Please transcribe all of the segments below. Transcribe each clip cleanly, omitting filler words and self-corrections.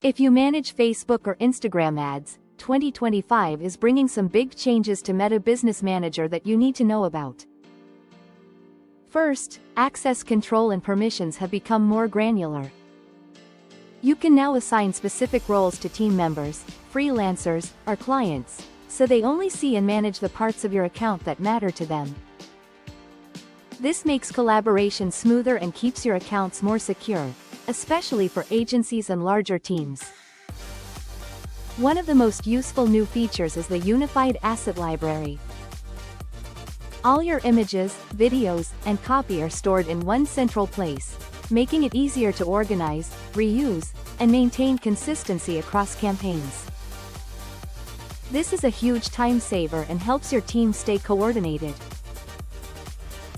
If you manage Facebook or Instagram ads, 2025 is bringing some big changes to Meta Business Manager that you need to know about. First, access control and permissions have become more granular. You can now assign specific roles to team members, freelancers, or clients, so they only see and manage the parts of your account that matter to them. This makes collaboration smoother and keeps your accounts more secure, especially for agencies and larger teams. One of the most useful new features is the Unified Asset Library. All your images, videos, and copy are stored in one central place, making it easier to organize, reuse, and maintain consistency across campaigns. This is a huge time saver and helps your team stay coordinated.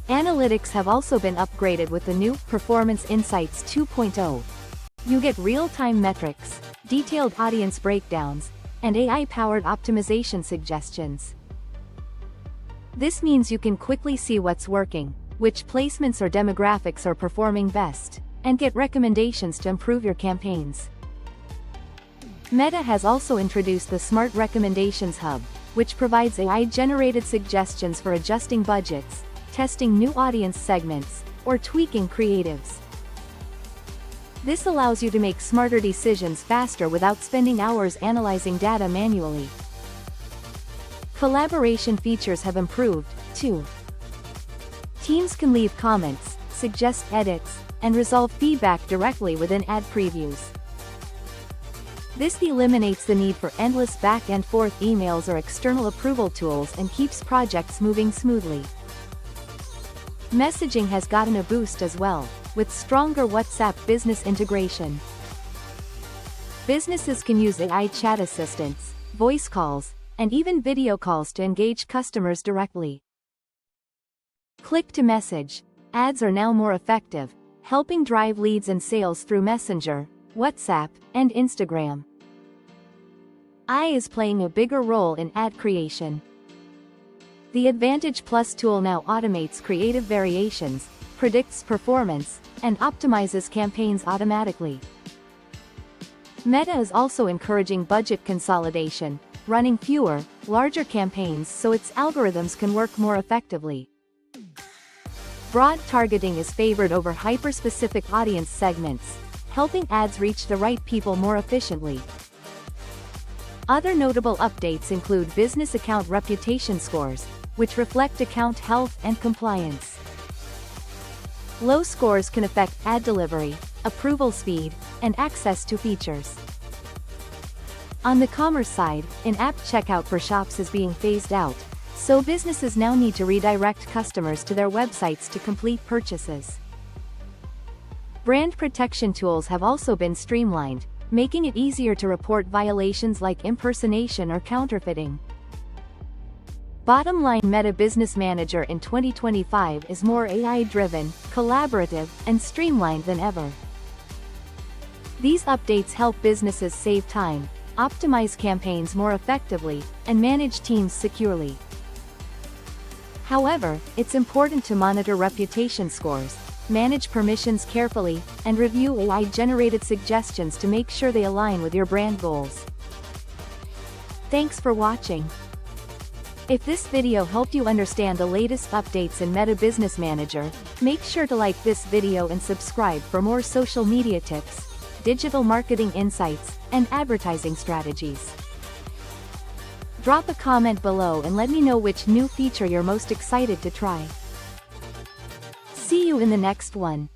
Analytics have also been upgraded with the new Performance Insights 2.0. You get real-time metrics, detailed audience breakdowns, and AI-powered optimization suggestions. This means you can quickly see what's working, which placements or demographics are performing best, and get recommendations to improve your campaigns. Meta has also introduced the Smart Recommendations Hub, which provides AI-generated suggestions for adjusting budgets, testing new audience segments, or tweaking creatives. This allows you to make smarter decisions faster without spending hours analyzing data manually. Collaboration features have improved, too. Teams can leave comments, suggest edits, and resolve feedback directly within ad previews. This eliminates the need for endless back-and-forth emails or external approval tools and keeps projects moving smoothly. Messaging has gotten a boost as well, with stronger WhatsApp business integration. Businesses can use AI chat assistants, voice calls, and even video calls to engage customers directly. Click-to-message ads are now more effective, helping drive leads and sales through Messenger, WhatsApp, and Instagram. AI is playing a bigger role in ad creation. The Advantage Plus tool now automates creative variations, predicts performance, and optimizes campaigns automatically. Meta is also encouraging budget consolidation, running fewer, larger campaigns so its algorithms can work more effectively. Broad targeting is favored over hyper-specific audience segments, helping ads reach the right people more efficiently. Other notable updates include business account reputation scores, which reflect account health and compliance. Low scores can affect ad delivery, approval speed, and access to features. On the commerce side, in-app checkout for shops is being phased out, so businesses now need to redirect customers to their websites to complete purchases. Brand protection tools have also been streamlined, making it easier to report violations like impersonation or counterfeiting. Bottom line, Meta Business Manager in 2025 is more AI-driven, collaborative, and streamlined than ever. These updates help businesses save time, optimize campaigns more effectively, and manage teams securely. However, it's important to monitor reputation scores, manage permissions carefully, and review AI-generated suggestions to make sure they align with your brand goals. Thanks for watching. If this video helped you understand the latest updates in Meta Business Manager, make sure to like this video and subscribe for more social media tips, digital marketing insights, and advertising strategies. Drop a comment below and let me know which new feature you're most excited to try. See you in the next one.